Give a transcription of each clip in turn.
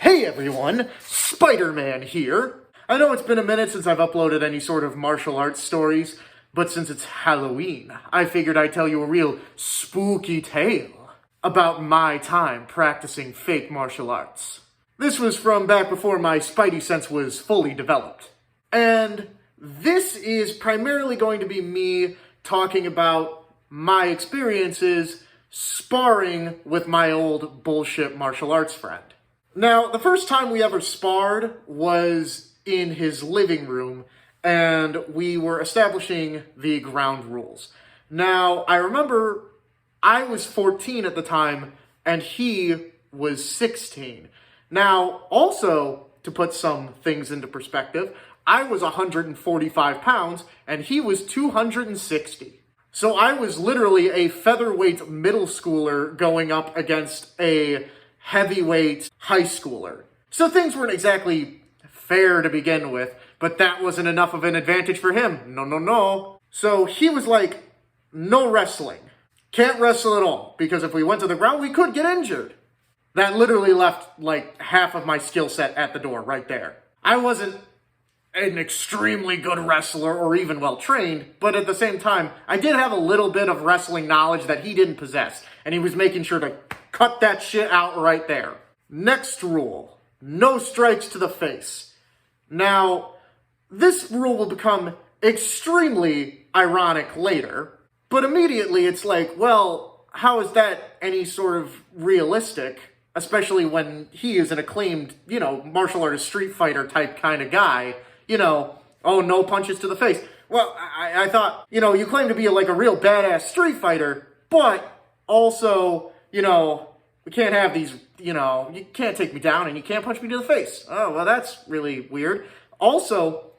Hey everyone, Spider-Man here. I know it's been a minute since I've uploaded any sort of martial arts stories, but since it's Halloween, I figured I'd tell you a real spooky tale about my time practicing fake martial arts. This was from back before my spidey sense was fully developed. And this is primarily going to be me talking about my experiences sparring with my old bullshit martial arts friend. Now, the first time we ever sparred was in his living room, and we were establishing the ground rules. Now, I remember I was 14 at the time, and he was 16. Now, also, to put some things into perspective, I was 145 pounds, and he was 260. So I was literally a featherweight middle schooler going up against a heavyweight high schooler. So things weren't exactly fair to begin with, but that wasn't enough of an advantage for him. No. So he was like, no wrestling. Can't wrestle at all, because if we went to the ground, we could get injured. That literally left like half of my skill set at the door right there. I wasn't an extremely good wrestler or even well trained, but at the same time, I did have a little bit of wrestling knowledge that he didn't possess, and he was making sure to cut that shit out right there. Next rule, no strikes to the face. Now, this rule will become extremely ironic later, but immediately it's like, well, how is that any sort of realistic, especially when he is an acclaimed, martial artist, street fighter type kind of guy, oh, no punches to the face. Well, I thought, you claim to be like a real badass street fighter, but also, we can't have these, you can't take me down and you can't punch me to the face. Oh, well, that's really weird. Also,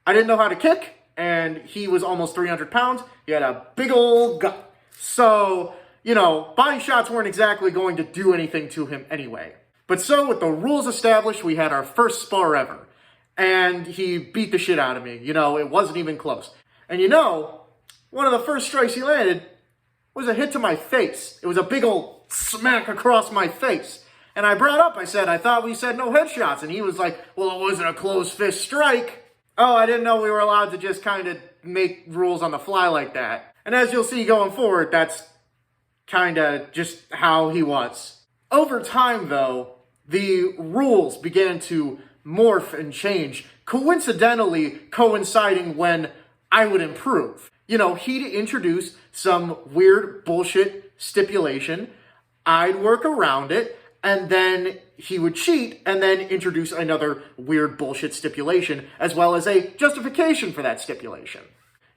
I didn't know how to kick, and he was almost 300 pounds. He had a big old gut. So, body shots weren't exactly going to do anything to him anyway. But so, with the rules established, we had our first spar ever. And he beat the shit out of me. It wasn't even close. And one of the first strikes he landed was a hit to my face. It was a big old smack across my face. And I brought up, I thought we said no headshots. And he was like, well, it wasn't a closed fist strike. Oh, I didn't know we were allowed to just kind of make rules on the fly like that. And as you'll see going forward, that's kind of just how he was. Over time, though, the rules began to morph and change, coincidentally coinciding when I would improve. He'd introduce some weird bullshit stipulation, I'd work around it, and then he would cheat and then introduce another weird bullshit stipulation, as well as a justification for that stipulation.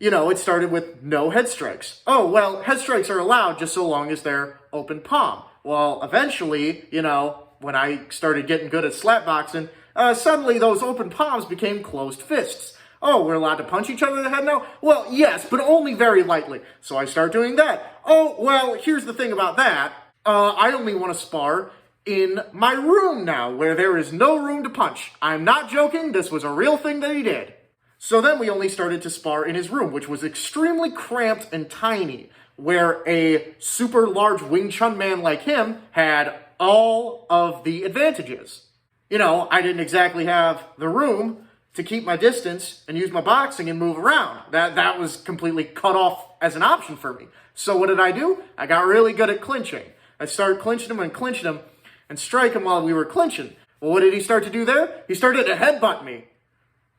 It started with no head strikes. Oh, well, head strikes are allowed just so long as they're open palm. Well, eventually, when I started getting good at slap boxing, suddenly those open palms became closed fists. Oh, we're allowed to punch each other in the head now? Well, yes, but only very lightly. So I start doing that. Oh, well, here's the thing about that. I only want to spar in my room now, where there is no room to punch. I'm not joking. This was a real thing that he did. So then we only started to spar in his room, which was extremely cramped and tiny, where a super large Wing Chun man like him had all of the advantages. I didn't exactly have the room to keep my distance and use my boxing and move around. That was completely cut off as an option for me. So what did I do? I got really good at clinching. I started clinching him and strike him while we were clinching. Well, what did he start to do there? He started to headbutt me.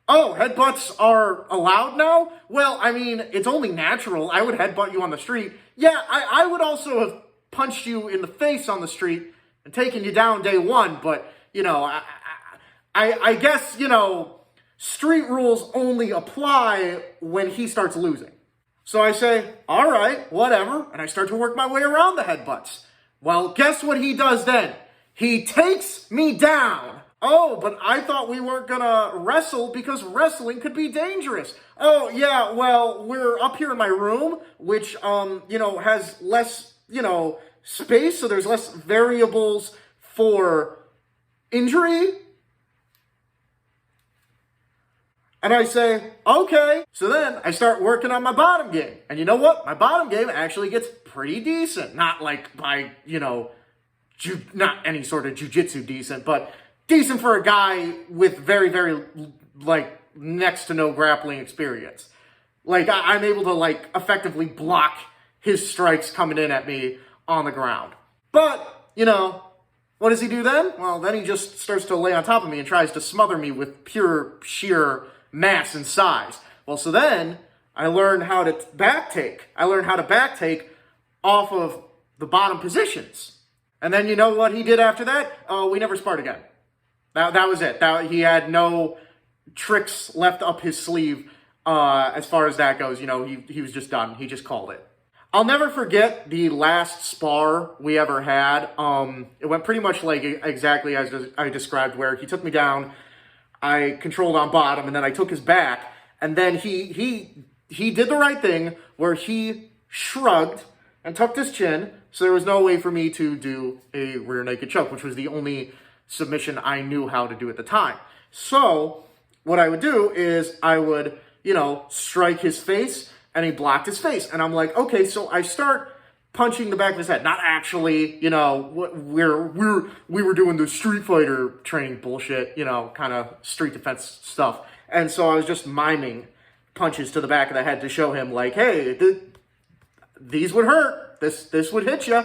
Oh, headbutts are allowed now? Well, it's only natural. I would headbutt you on the street. Yeah, I would also have punched you in the face on the street and taken you down day one, but I guess, street rules only apply when he starts losing. So I say, all right, whatever, and I start to work my way around the headbutts. Well, guess what he does then? He takes me down. Oh, but I thought we weren't gonna wrestle because wrestling could be dangerous. Oh, yeah, well, we're up here in my room, which, has less, space, so there's less variables for injury. And I say, okay. So then I start working on my bottom game. And you know what? My bottom game actually gets pretty decent. Not like by, not any sort of jujitsu decent, but decent for a guy with very, very, like, next to no grappling experience. Like, I'm able to, like, effectively block his strikes coming in at me on the ground. But, you know, what does he do then? Well, then he just starts to lay on top of me and tries to smother me with pure, sheer mass and size. Well, so then I learned how to backtake. I learned how to backtake off of the bottom positions. And then you know what he did after that? Oh, we never sparred again. That was it. He had no tricks left up his sleeve as far as that goes. You know, he was just done. He just called it. I'll never forget the last spar we ever had. It went pretty much like exactly as I described, where he took me down, I controlled on bottom, and then I took his back, and then he did the right thing where he shrugged and tucked his chin, so there was no way for me to do a rear naked choke, which was the only submission I knew how to do at the time. So what I would do is I would, you know, strike his face, and he blocked his face. And I'm like, okay, so I start punching the back of his head. Not actually, you know, we were doing the Street Fighter training bullshit, you know, kind of street defense stuff. And so I was just miming punches to the back of the head to show him, like, hey, these would hurt. This would hit you.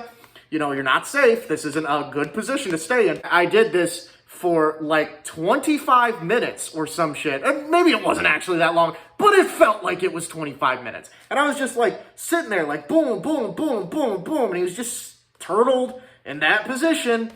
You know, you're not safe. This isn't a good position to stay in. I did this for like 25 minutes or some shit. And maybe it wasn't actually that long, but it felt like it was 25 minutes. And I was just like sitting there like boom, boom, boom, boom, boom. And he was just turtled in that position.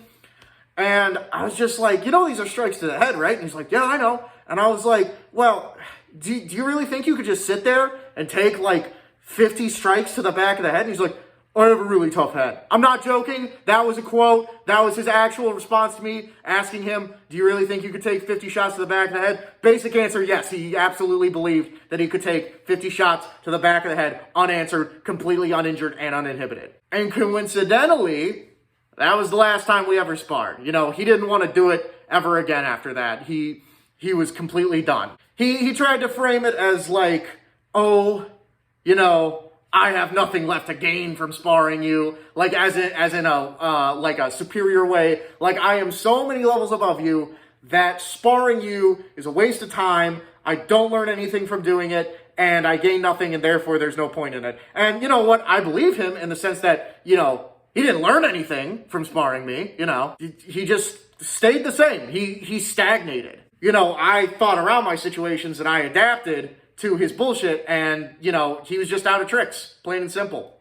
And I was just like, you know, these are strikes to the head, right? And he's like, yeah, I know. And I was like, well, do you really think you could just sit there and take like 50 strikes to the back of the head? And he's like, I have a really tough head. I'm not joking. That was a quote. That was his actual response to me, asking him, do you really think you could take 50 shots to the back of the head? Basic answer, yes. He absolutely believed that he could take 50 shots to the back of the head, unanswered, completely uninjured, and uninhibited. And coincidentally, that was the last time we ever sparred. You know, he didn't want to do it ever again after that. He was completely done. He tried to frame it as like, oh, you know, I have nothing left to gain from sparring you, like as in a superior way. Like, I am so many levels above you that sparring you is a waste of time. I don't learn anything from doing it, and I gain nothing, and therefore there's no point in it. And you know what? I believe him in the sense that, you know, he didn't learn anything from sparring me. You know, he just stayed the same. He stagnated. You know, I thought around my situations and I adapted to his bullshit, and, you know, he was just out of tricks, plain and simple.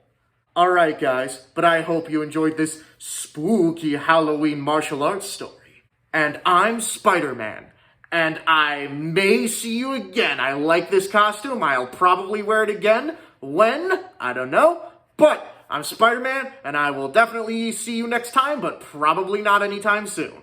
Alright, guys, but I hope you enjoyed this spooky Halloween martial arts story. And I'm Spider-Man, and I may see you again. I like this costume. I'll probably wear it again. When? I don't know. But I'm Spider-Man, and I will definitely see you next time, but probably not anytime soon.